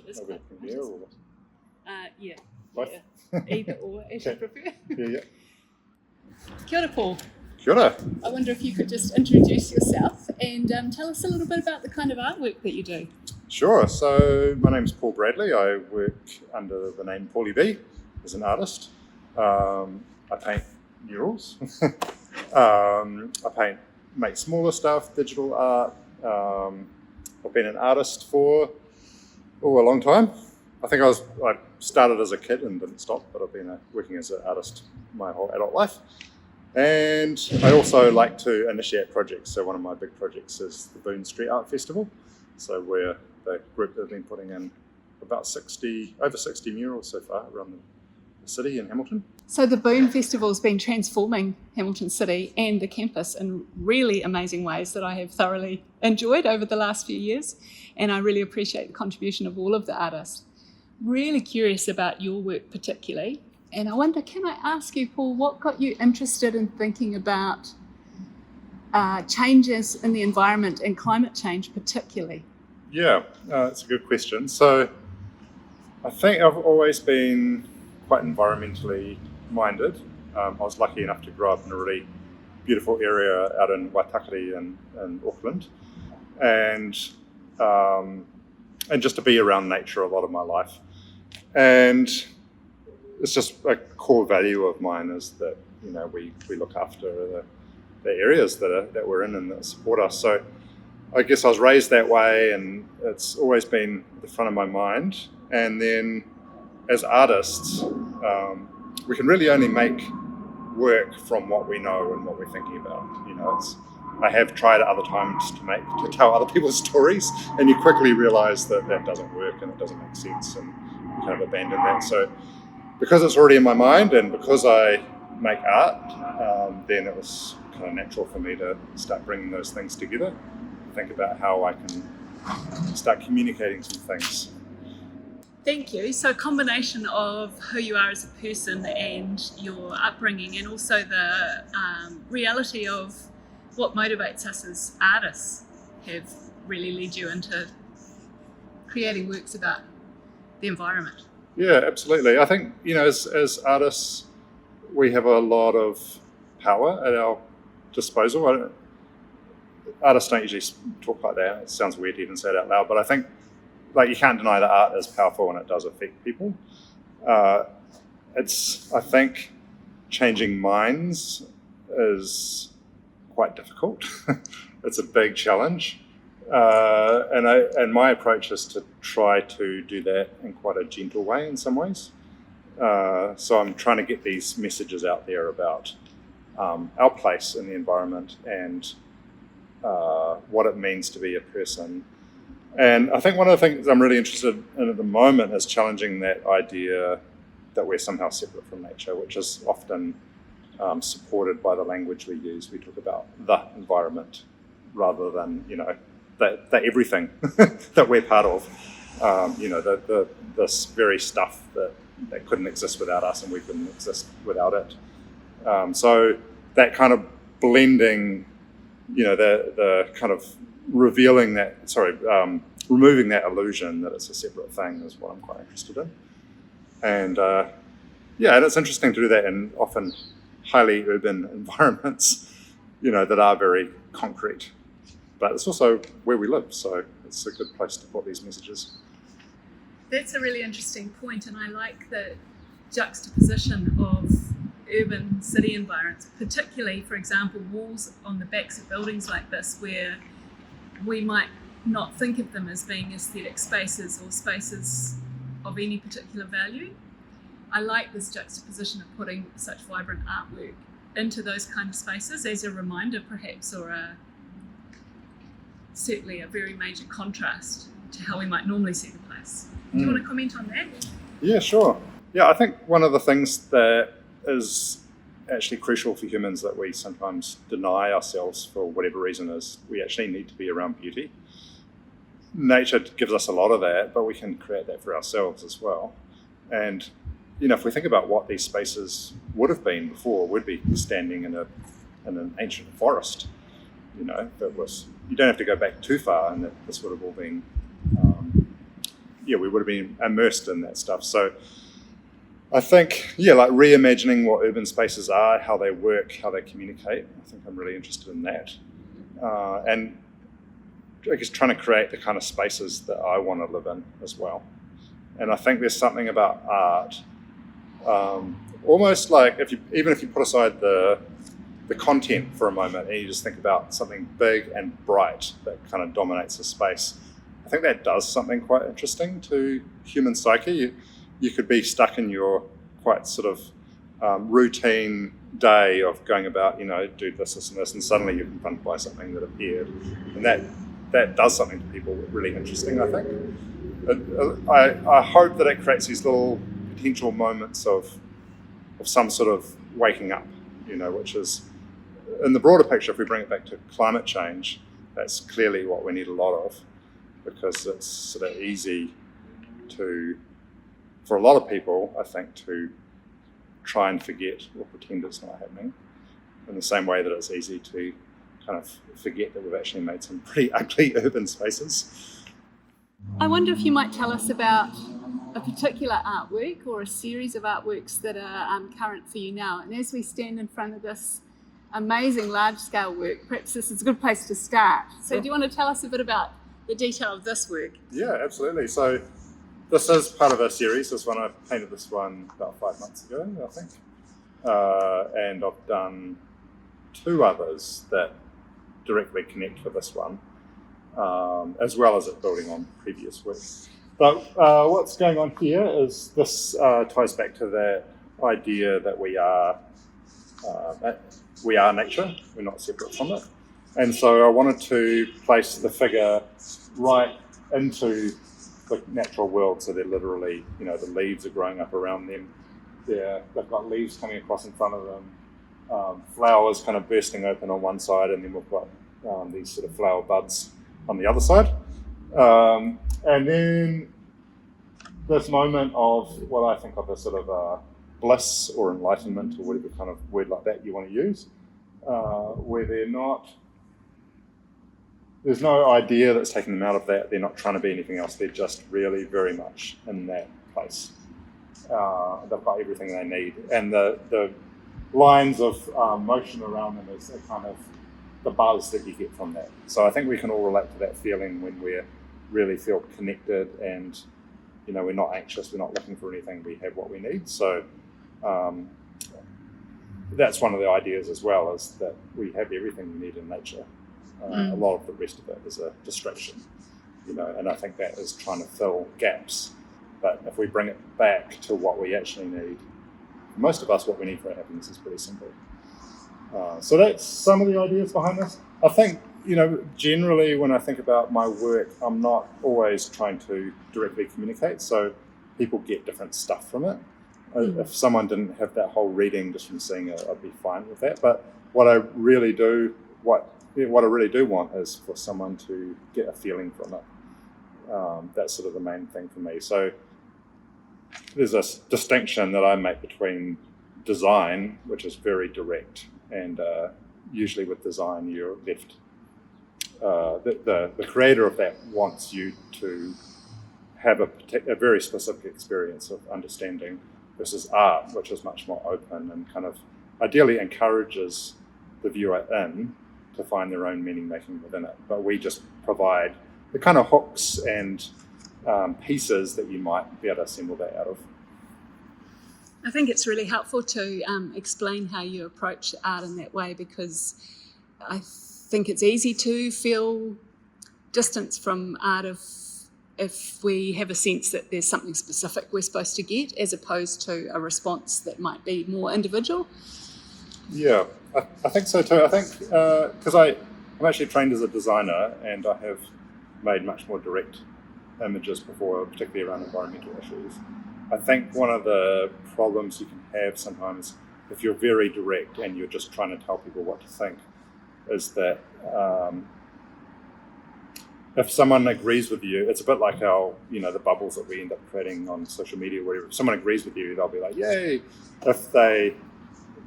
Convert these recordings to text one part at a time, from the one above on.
is maybe quite from here or yeah. both? Yeah. Either or, as you prefer. Yeah. Kia ora, Paul. Kia ora. I wonder if you could just introduce yourself and tell us a little bit about the kind of artwork that you do. Sure. So my name's Paul Bradley. I work under the name Paulie B as an artist. I paint murals. I make smaller stuff, digital art. I've been an artist for a long time. I think I started as a kid and didn't stop, but I've been working as an artist my whole adult life. And I also like to initiate projects. So one of my big projects is the Boone Street Art Festival. So we're the group that have been putting in over 60 murals so far around the city in Hamilton. So the Boone Festival has been transforming Hamilton City and the campus in really amazing ways that I have thoroughly enjoyed over the last few years. And I really appreciate the contribution of all of the artists. Really curious about your work particularly. And I wonder, can I ask you, Paul, what got you interested in thinking about changes in the environment and climate change particularly? Yeah, it's a good question. So I think I've always been quite environmentally minded. I was lucky enough to grow up in a really beautiful area out in Waitakere in Auckland, and just to be around nature a lot of my life. And it's just a core value of mine is that we look after the areas that we're in and that support us. So I guess I was raised that way, and it's always been at the front of my mind. And then as artists, we can really only make work from what we know and what we're thinking about. I have tried at other times to tell other people's stories, and you quickly realise that doesn't work and it doesn't make sense, and you kind of abandon that. So because it's already in my mind and because I make art, then it was kind of natural for me to start bringing those things together, think about how I can start communicating some things. Thank you. So a combination of who you are as a person and your upbringing, and also the reality of what motivates us as artists, have really led you into creating works about the environment. Yeah, absolutely. I think, as artists, we have a lot of power at our disposal. Artists don't usually talk like that. It sounds weird to even say it out loud, but I think you can't deny that art is powerful and it does affect people. I think changing minds is quite difficult. It's a big challenge. And my approach is to try to do that in quite a gentle way in some ways. So I'm trying to get these messages out there about our place in the environment and what it means to be a person. And I think one of the things I'm really interested in at the moment is challenging that idea that we're somehow separate from nature, which is often supported by the language we use. We talk about the environment rather than, the everything that we're part of. This very stuff that couldn't exist without us and we couldn't exist without it. So that kind of blending, the kind of removing that illusion that it's a separate thing is what I'm quite interested in. And and it's interesting to do that in often highly urban environments, that are very concrete. But it's also where we live, so it's a good place to put these messages. That's a really interesting point, and I like the juxtaposition of urban city environments, particularly, for example, walls on the backs of buildings like this, where we might not think of them as being aesthetic spaces or spaces of any particular value. I like this juxtaposition of putting such vibrant artwork into those kind of spaces as a reminder, perhaps, or certainly a very major contrast to how we might normally see the place. Do you want to comment on that? Yeah, sure. Yeah, I think one of the things that is actually crucial for humans that we sometimes deny ourselves for whatever reason is we actually need to be around beauty. Nature gives us a lot of that, but we can create that for ourselves as well. And if we think about what these spaces would have been before, we'd be standing in an ancient forest. That was, you don't have to go back too far, and that this would have all been we would have been immersed in that stuff. So I think, like reimagining what urban spaces are, how they work, how they communicate. I think I'm really interested in that. And I guess trying to create the kind of spaces that I want to live in as well. And I think there's something about art, almost like even if you put aside the content for a moment and you just think about something big and bright that kind of dominates the space, I think that does something quite interesting to human psyche. You could be stuck in your quite sort of routine day of going about, do this, and suddenly you're confronted by something that appeared. And that does something to people really interesting, I think. I hope that it creates these little potential moments of some sort of waking up, which is, in the broader picture, if we bring it back to climate change, that's clearly what we need a lot of, because it's sort of easy for a lot of people, I think, to try and forget or pretend it's not happening, in the same way that it's easy to kind of forget that we've actually made some pretty ugly urban spaces. I wonder if you might tell us about a particular artwork or a series of artworks that are current for you now. And as we stand in front of this amazing large-scale work, perhaps this is a good place to start. So do you want to tell us a bit about the detail of this work? Yeah, absolutely. So this is part of a series. I painted this one about 5 months ago, I think. And I've done 2 others that directly connect with this one, as well as it building on previous work. But what's going on here is this ties back to that idea that we are nature. We're not separate from it. And so I wanted to place the figure right into the natural world. So they're literally, the leaves are growing up around them. They've got leaves coming across in front of them, flowers kind of bursting open on one side, and then we've got these sort of flower buds on the other side. And then this moment of what I think of as sort of bliss or enlightenment, or whatever kind of word like that you want to use, where there's no idea that's taking them out of that. They're not trying to be anything else. They're just really very much in that place. They've got everything they need. And the lines of motion around them is a kind of the buzz that you get from that. So I think we can all relate to that feeling when we really feel connected and, we're not anxious, we're not looking for anything, we have what we need. So that's one of the ideas as well, is that we have everything we need in nature. A lot of the rest of it is a distraction, and I think that is trying to fill gaps. But if we bring it back to what we actually need, most of us, what we need for our happiness is pretty simple. So that's some of the ideas behind this. I think, generally when I think about my work, I'm not always trying to directly communicate, so people get different stuff from it. If someone didn't have that whole reading just from seeing it, I'd be fine with that. But what I really do want is for someone to get a feeling from it. That's sort of the main thing for me. So there's a distinction that I make between design, which is very direct, and usually with design you're left, the creator of that wants you to have a very specific experience of understanding, versus art, which is much more open and kind of ideally encourages the viewer in to find their own meaning making within it. But we just provide the kind of hooks and pieces that you might be able to assemble that out of. I think it's really helpful to explain how you approach art in that way, because I think it's easy to feel distance from art if we have a sense that there's something specific we're supposed to get, as opposed to a response that might be more individual. Yeah, I think so too. I think because I'm actually trained as a designer, and I have made much more direct images before, particularly around environmental issues. I think one of the problems you can have sometimes, if you're very direct and you're just trying to tell people what to think, is that if someone agrees with you, it's a bit like how, the bubbles that we end up creating on social media, where if someone agrees with you, they'll be like, yay. If they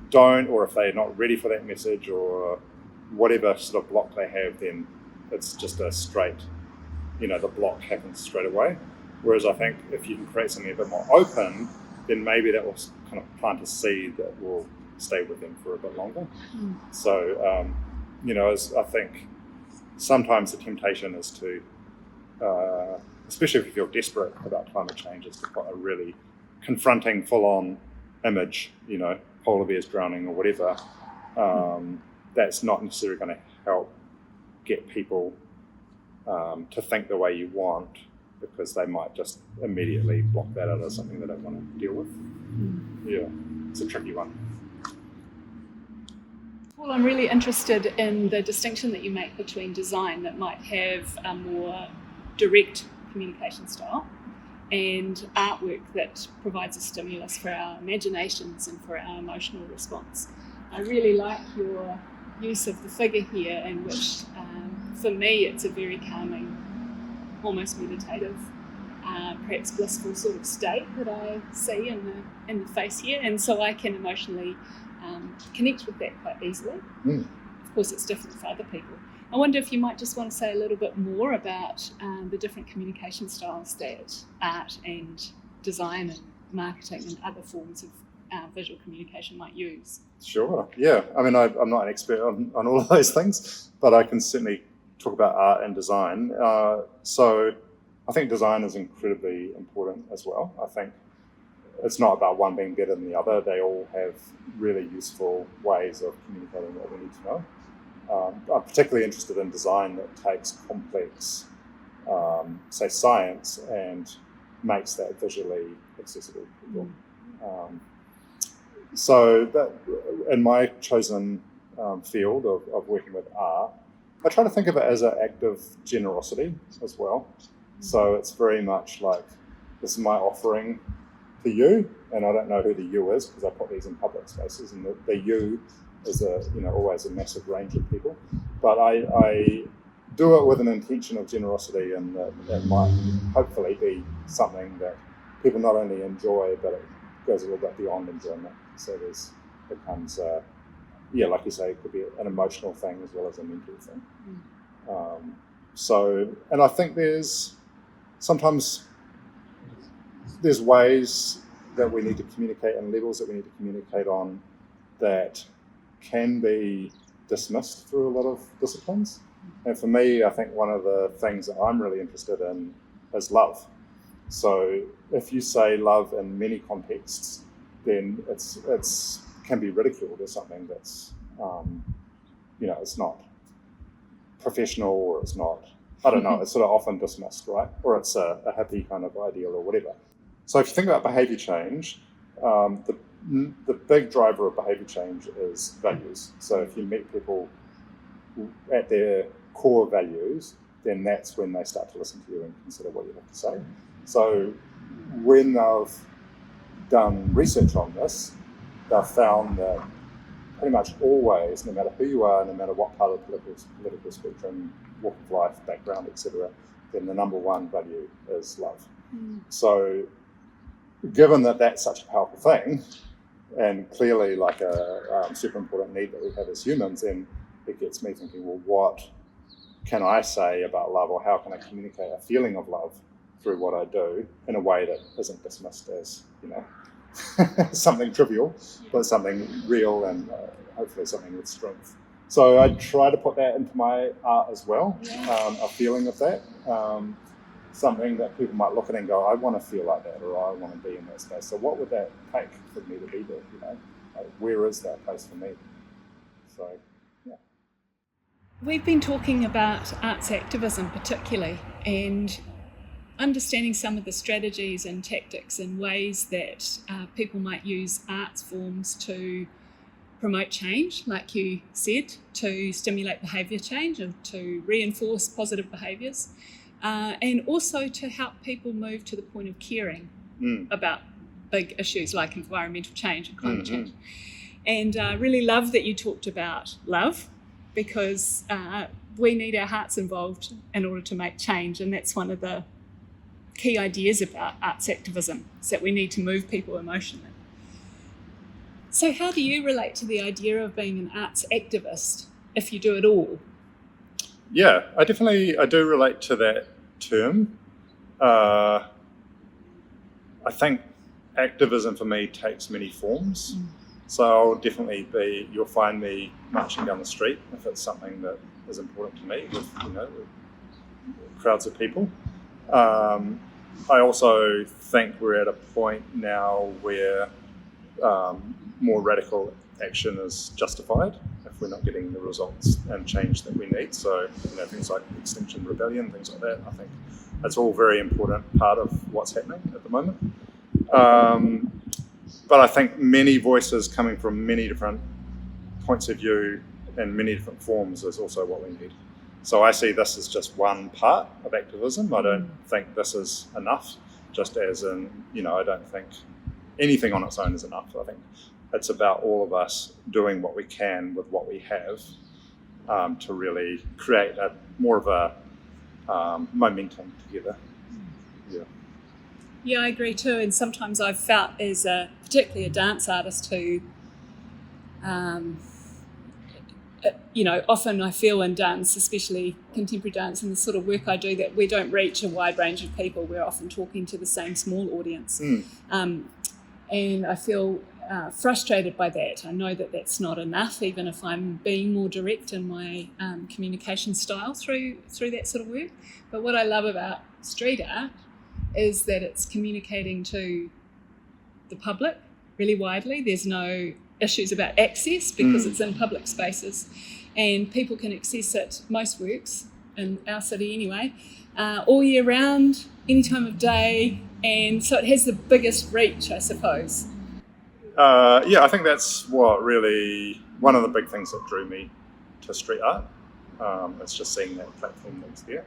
don't, or if they're not ready for that message, or whatever sort of block they have, then it's just a straight, the block happens straight away. Whereas I think if you can create something a bit more open, then maybe that will kind of plant a seed that will stay with them for a bit longer. So, I think sometimes the temptation is to, especially if you feel desperate about climate change, is to put a really confronting, full-on image, polar bears drowning or whatever. That's not necessarily going to help get people to think the way you want, because they might just immediately block that out as something they don't want to deal with. Yeah, it's a tricky one. Well, I'm really interested in the distinction that you make between design that might have a more direct communication style and artwork that provides a stimulus for our imaginations and for our emotional response. I really like your use of the figure here, in which, for me, it's a very calming, almost meditative, perhaps blissful sort of state that I see in the face here, and so I can emotionally connect with that quite easily. Of course, it's different for other people. I wonder if you might just want to say a little bit more about the different communication styles that art and design and marketing and other forms of visual communication might use. Sure, yeah. I mean, I'm not an expert on all of those things, but I can certainly talk about art and design. So I think design is incredibly important as well. I think it's not about one being better than the other. They all have really useful ways of communicating what we need to know. I'm particularly interested in design that takes complex, say, science and makes that visually accessible to people. So that, in my chosen field of working with art, I try to think of it as an act of generosity as well. So it's very much like, this is my offering to you, and I don't know who the you is because I put these in public spaces, and the you is always a massive range of people. But I do it with an intention of generosity, and that might hopefully be something that people not only enjoy, but it goes a little bit beyond enjoyment. So becomes, like you say, it could be an emotional thing as well as a mental thing. And I think sometimes there's ways that we need to communicate and levels that we need to communicate on that can be dismissed through a lot of disciplines. And for me, I think one of the things that I'm really interested in is love. So if you say love in many contexts, then it's can be ridiculed as something that's it's not professional, or it's not, I don't know, it's sort of often dismissed, right? Or it's a happy kind of ideal or whatever. So if you think about behavior change, the big driver of behavior change is values. So if you meet people at their core values, then that's when they start to listen to you and consider what you have to say. So when I've done research on this, they've found that pretty much always, no matter who you are, no matter what part of the political spectrum, walk of life, background, etc., then the number one value is love. So given that that's such a powerful thing, and clearly like a super important need that we have as humans, then it gets me thinking, well, what can I say about love, or how can I communicate a feeling of love through what I do in a way that isn't dismissed as, something trivial, but something real and hopefully something with strength. So I try to put that into my art as well, a feeling of that, something that people might look at and go, I want to feel like that, or I want to be in that space. So what would that take for me to be there, Like, where is that place for me? So, yeah. We've been talking about arts activism particularly, and understanding some of the strategies and tactics and ways that people might use arts forms to promote change, like you said, to stimulate behaviour change and to reinforce positive behaviours, and also to help people move to the point of caring about big issues like environmental change and climate change. And I really love that you talked about love, because we need our hearts involved in order to make change, and that's one of the key ideas about arts activism, is that we need to move people emotionally. So how do you relate to the idea of being an arts activist, if you do it all? Yeah, I do relate to that term. I think activism for me takes many forms. So I'll definitely you'll find me marching down the street if it's something that is important to me with, crowds of people. I also think we're at a point now where more radical action is justified if we're not getting the results and change that we need. So, things like Extinction Rebellion, things like that, I think that's all very important part of what's happening at the moment. But I think many voices coming from many different points of view and many different forms is also what we need. So I see this as just one part of activism. I don't think this is enough, just as in, I don't think anything on its own is enough. I think it's about all of us doing what we can with what we have to really create more of a momentum together. Yeah, I agree too. And sometimes I've felt as particularly a dance artist who, often I feel in dance, especially contemporary dance and the sort of work I do, that we don't reach a wide range of people. We're often talking to the same small audience. And I feel frustrated by that. I know that that's not enough, even if I'm being more direct in my communication style through that sort of work. But what I love about street art is that it's communicating to the public really widely. There's no issues about access because it's in public spaces, and people can access it, most works in our city anyway, all year round, any time of day, and so it has the biggest reach, I suppose. I think that's what really one of the big things that drew me to street art. It's just seeing that platform that's there,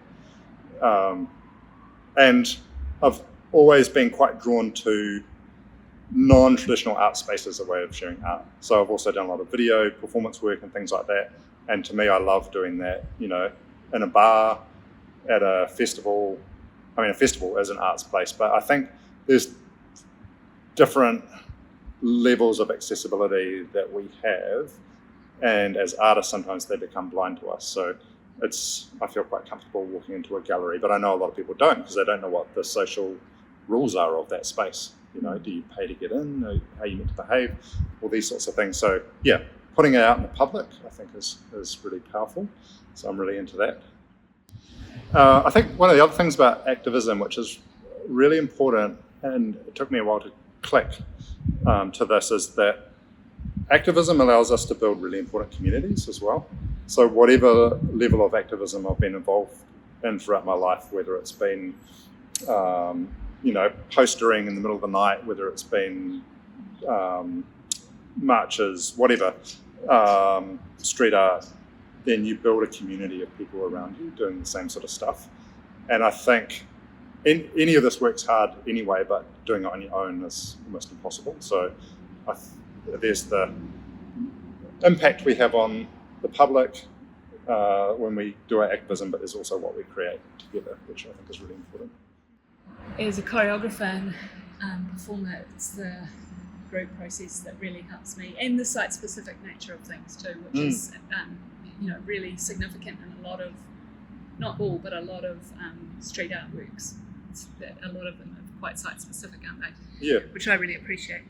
and I've always been quite drawn to non-traditional art space as a way of sharing art. So I've also done a lot of video performance work and things like that. And to me, I love doing that, in a bar, at a festival. I mean, a festival is an arts place, but I think there's different levels of accessibility that we have. And as artists, sometimes they become blind to us. So I feel quite comfortable walking into a gallery, but I know a lot of people don't because they don't know what the social rules are of that space. Do you pay to get in? How are you meant to behave? All these sorts of things. So putting it out in the public, I think is really powerful. So I'm really into that. I think one of the other things about activism, which is really important, and it took me a while to click to this, is that activism allows us to build really important communities as well. So whatever level of activism I've been involved in throughout my life, whether it's been, postering in the middle of the night, whether it's been marches, whatever, street art, then you build a community of people around you doing the same sort of stuff. And I think any of this works hard anyway, but doing it on your own is almost impossible. So there's the impact we have on the public when we do our activism, but there's also what we create together, which I think is really important. As a choreographer and performer, it's the group process that really helps me, and the site-specific nature of things too, which is really significant in a lot of, not all, but a lot of street art works. A lot of them are quite site-specific, aren't they? Yeah. Which I really appreciate.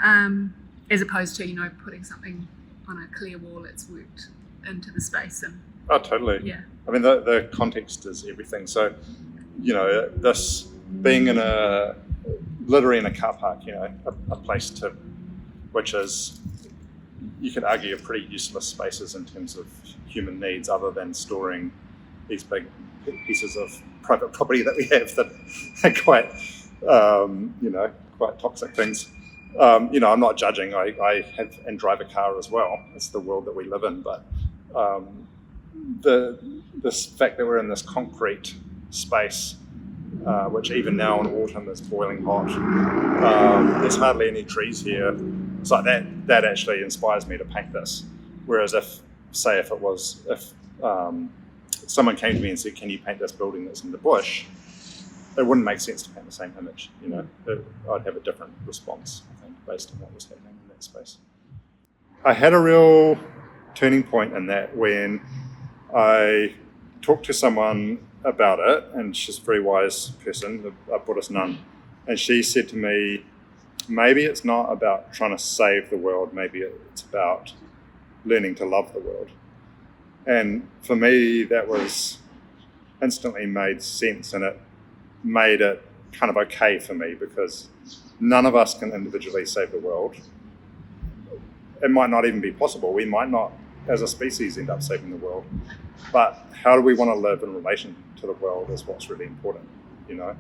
As opposed to, putting something on a clear wall that's worked into the space. And oh, totally. Yeah. I mean, the context is everything. So, this being literally in a car park, a place which is, you could argue, pretty useless spaces in terms of human needs, other than storing these big pieces of private property that we have that are quite, quite toxic things. I'm not judging. I have and drive a car as well. It's the world that we live in. But this fact that we're in this concrete space, which even now in autumn is boiling hot, there's hardly any trees here. It's like that actually inspires me to paint this. Whereas if someone came to me and said, "Can you paint this building that's in the bush?" it wouldn't make sense to paint the same image. I'd have a different response, I think, based on what was happening in that space. I had a real turning point in that when I talked to someone about it, and she's a very wise person, a Buddhist nun, And she said to me, maybe it's not about trying to save the world, maybe it's about learning to love the world. And for me, that was instantly made sense, and it made it kind of okay for me, because none of us can individually save the world. It might not even be possible. We might not, as a species, end up saving the world. But how do we want to live in relation to the world is what's really important, you know?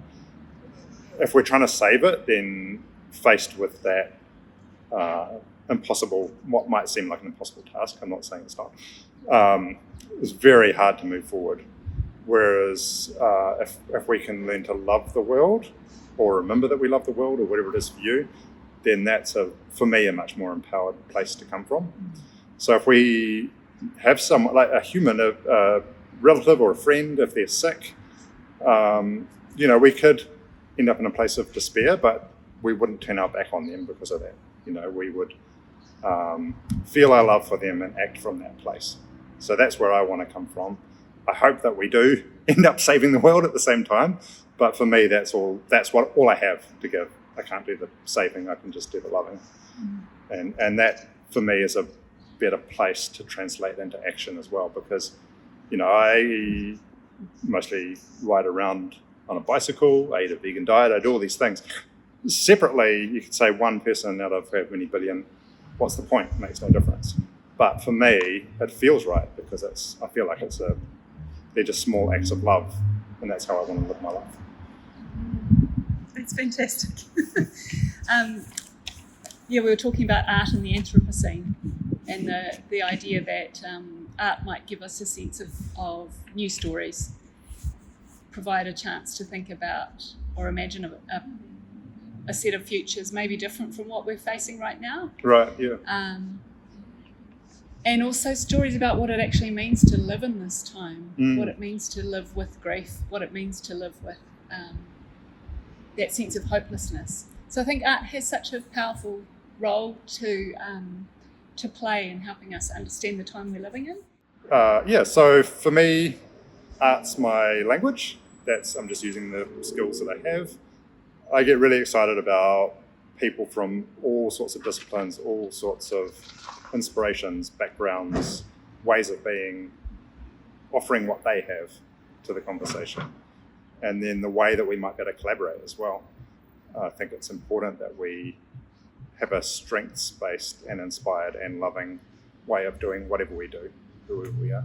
If we're trying to save it, then faced with that impossible, what might seem like an impossible task, I'm not saying it's not, it's very hard to move forward. Whereas if we can learn to love the world, or remember that we love the world, or whatever it is for you, then that's, for me, a much more empowered place to come from. So if we have someone, like a human, a relative or a friend, if they're sick, you know, we could end up in a place of despair, but we wouldn't turn our back on them because of that. You know, we would feel our love for them and act from that place. So that's where I want to come from. I hope that we do end up saving the world at the same time, but for me, that's all I have to give. I can't do the saving, I can just do the loving. And that, for me, is a better place to translate into action as well, because, you know, I mostly ride around on a bicycle, I eat a vegan diet, I do all these things. Separately, you could say one person out of however many billion, what's the point? It makes no difference. But for me, it feels right, because I feel like they're just small acts of love, and that's how I want to live my life. That's fantastic. We were talking about art in the Anthropocene, and the idea that art might give us a sense of new stories, provide a chance to think about or imagine a set of futures maybe different from what we're facing right now. Right, yeah. And also stories about what it actually means to live in this time, what it means to live with grief, what it means to live with that sense of hopelessness. So I think art has such a powerful role to play in helping us understand the time we're living in. So for me, art's my language. I'm just using the skills that I have. I get really excited about people from all sorts of disciplines, all sorts of inspirations, backgrounds, ways of being, offering what they have to the conversation. And then the way that we might be able to collaborate as well. I think it's important that we have a strengths-based and inspired and loving way of doing whatever we do, whoever we are.